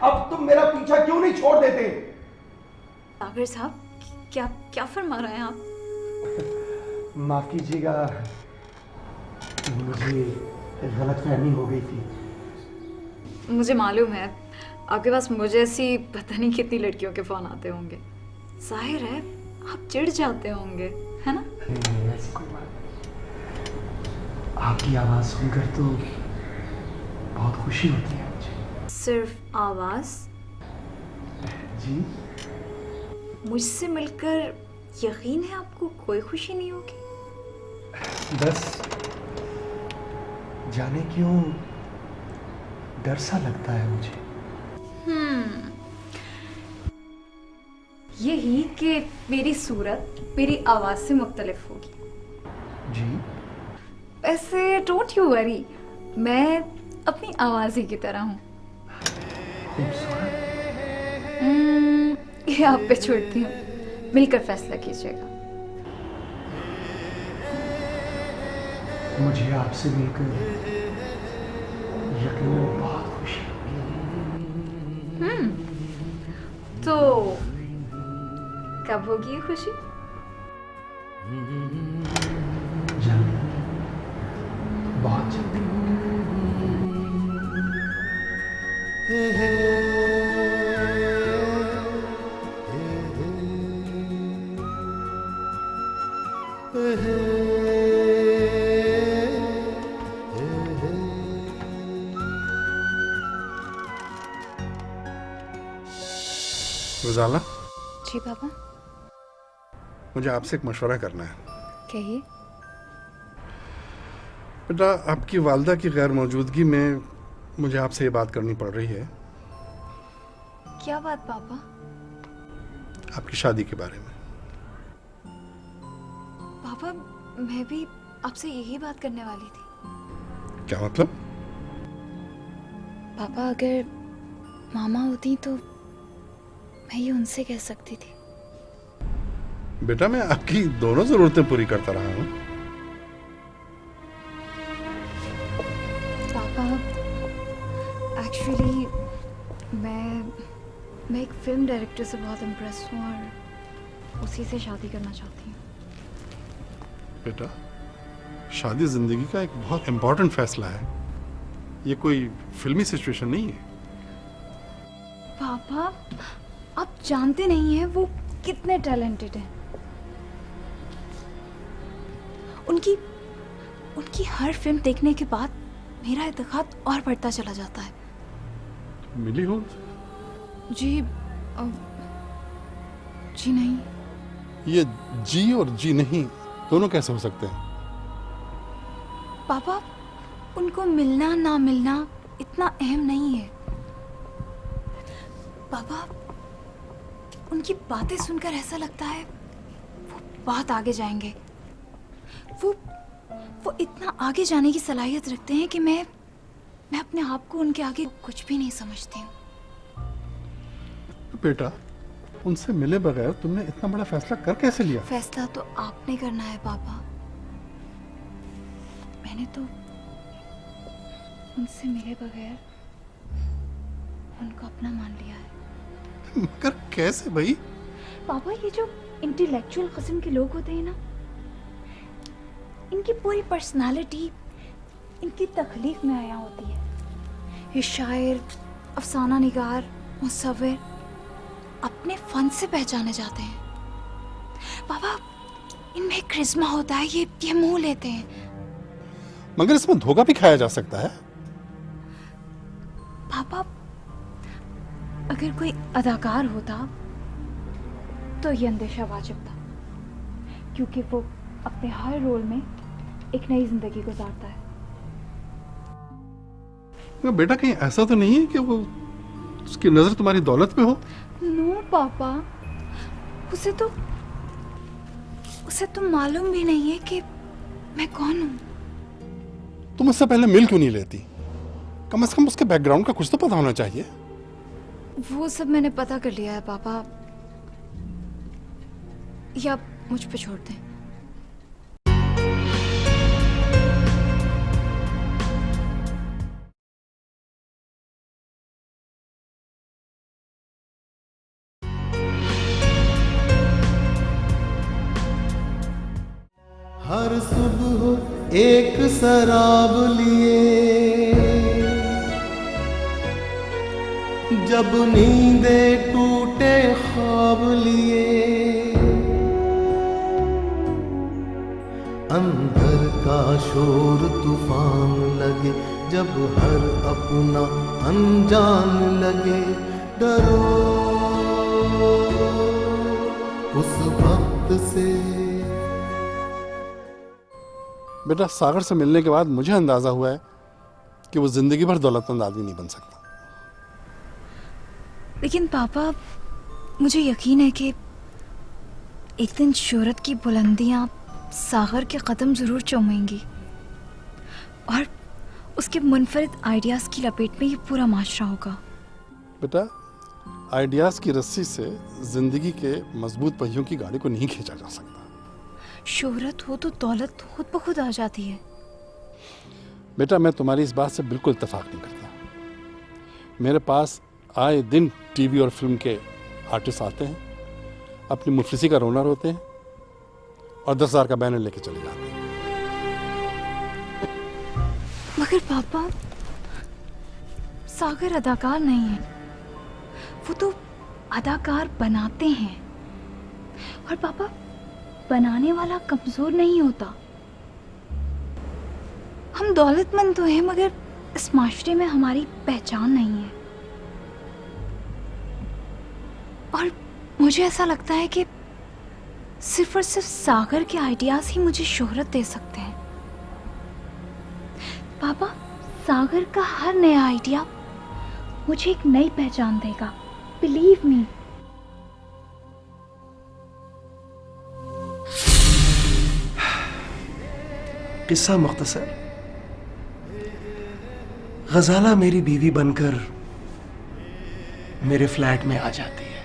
अब तुम मेरा पीछा क्यों नहीं छोड़ देते? सागर साहब, क्या क्या फरमा रहे हैं आप? माफ कीजिएगा, मुझे गलतफहमी हो गई थी। मुझे मालूम है आपके पास मुझे ऐसी पता नहीं कितनी लड़कियों के फोन आते होंगे। जाहिर है आप चिढ़ जाते होंगे, है ना? नहीं, ऐसी कोई बात नहीं। आपकी आवाज़ सुनकर तो बहुत खुशी होती है मुझे। सिर्फ आवाज? जी? मुझसे मिलकर यकीन है आपको कोई खुशी नहीं होगी? बस जाने क्यों डर सा लगता है मुझे। यही कि मेरी सूरत मेरी आवाज से मुख्तलिफ होगी। जी? वैसे डोंट यू वरी, मैं अपनी आवाज ही की तरह हूँ। खूबसूरत? ये आप पे छोड़ती हूँ, मिलकर फैसला कीजिएगा। मुझे आपसे मिलकर यकीनन बहुत खुशी होगी। तो कब होगी ये खुशी? जल्दी, बहुत जल्दी। रोजाना, जी पापा। मुझे आपसे एक मशवरा करना है। कहिए। बेटा, आपकी वालदा की गैर मौजूदगी में मुझे आपसे ये बात करनी पड़ रही है, क्या बात पापा? आपकी शादी के बारे में। पापा, मैं भी आपसे यही बात करने वाली थी। क्या मतलब? पापा, अगर मामा होती तो मैं ये उनसे कह सकती थी। बेटा, मैं आपकी दोनों जरूरतें पूरी करता रहा हूँ। पापा, एक्चुअली मैं एक फिल्म डायरेक्टर से बहुत इम्प्रेस हूँ और उसी से शादी करना चाहती हूँ। बेटा, शादी जिंदगी का एक बहुत इंपॉर्टेंट फैसला है, ये कोई फिल्मी सिचुएशन नहीं है। पापा, आप जानते नहीं हैं वो कितने टैलेंटेड हैं। उनकी हर फिल्म देखने के बाद मेरा एतकाद और बढ़ता चला जाता है। मिली हो? जी जी नहीं। ये जी और जी नहीं दोनों कैसे हो सकते हैं? पापा, उनको मिलना ना मिलना इतना अहम नहीं है। पापा, उनकी बातें सुनकर ऐसा लगता है वो बहुत आगे जाएंगे। वो इतना आगे जाने की सलाहियत रखते हैं कि मैं अपने आप को उनके आगे कुछ भी नहीं समझती हूँ। बेटा, उनसे मिले बगैर तुमने इतना बड़ा फैसला कर कैसे लिया? फैसला तो आपने करना है पापा। मैंने तो उनसे मिले बगैर उनको अपना मान लिया है। मगर कैसे भाई? पापा, ये जो इंटेलेक्चुअल किस्म के लोग होते हैं ना, इनकी पूरी पर्सनालिटी इनकी तख्लीक में आया होती है। ये शायर, अफसाना निगार, मुसव्विर अपने फन से पहचाने जाते हैं। पापा, इनमें एक करिश्मा होता है, ये मुंह लेते हैं। मगर इसमें धोखा भी खाया जा सकता है। पापा, अगर कोई अदाकार होता तो ये अंदेशा वाजिब था, क्योंकि वो अपने हर रोल में एक नई जिंदगी गुजारता है। मगर बेटा, कहीं ऐसा तो नहीं है कि वो उसकी नजर तुम्हारी दौलत पे हो? नो पापा, उसे तो मालूम भी नहीं है कि मैं कौन हूँ। तुम उससे पहले मिल क्यों नहीं लेती? कम से कम उसके बैकग्राउंड का कुछ तो पता होना चाहिए। वो सब मैंने पता कर लिया है पापा, या आप मुझ पे छोड़ दें। हर सुबह एक शराब लिए, जब नींदे टूटे ख्वाब लिए, अंदर का शोर तूफान लगे, जब हर अपना अनजान लगे, डरो उस वक्त से। बेटा, सागर से मिलने के बाद मुझे अंदाजा हुआ है कि वो जिंदगी भर दौलतमंद आदमी नहीं बन सकता। लेकिन पापा, मुझे यकीन है कि एक दिन शोहरत की बुलंदियां सागर के कदम जरूर चूमेंगी और उसके मुनफरिद आइडियाज की लपेट में ये पूरा माशरा होगा। बेटा, आइडियाज की रस्सी से जिंदगी के मजबूत पहियों की गाड़ी को नहीं खींचा जा सकता। शोहरत हो तो दौलत खुद ब खुद आ जाती है। बेटा, मैं तुम्हारी इस बात से बिल्कुल इत्तेफाक नहीं करता। मेरे पास आए दिन टीवी और फिल्म के आर्टिस्ट आते हैं, अपनी मुफलिसी का रोना रोते हैं और 10,000 का बैनर लेके चले जाते हैं। मगर पापा, सागर अदाकार नहीं है, वो तो अदाकार बनाते हैं। और पापा, बनाने वाला कमजोर नहीं होता। हम दौलतमंद तो हैं, मगर इस माशरे में हमारी पहचान नहीं है। और मुझे ऐसा लगता है कि सिर्फ और सिर्फ सागर के आइडियाज ही मुझे शोहरत दे सकते हैं। पापा, सागर का हर नया आइडिया मुझे एक नई पहचान देगा, बिलीव मी। किस्सा मुख्तसर, गजाला मेरी बीवी बनकर मेरे फ्लैट में आ जाती है।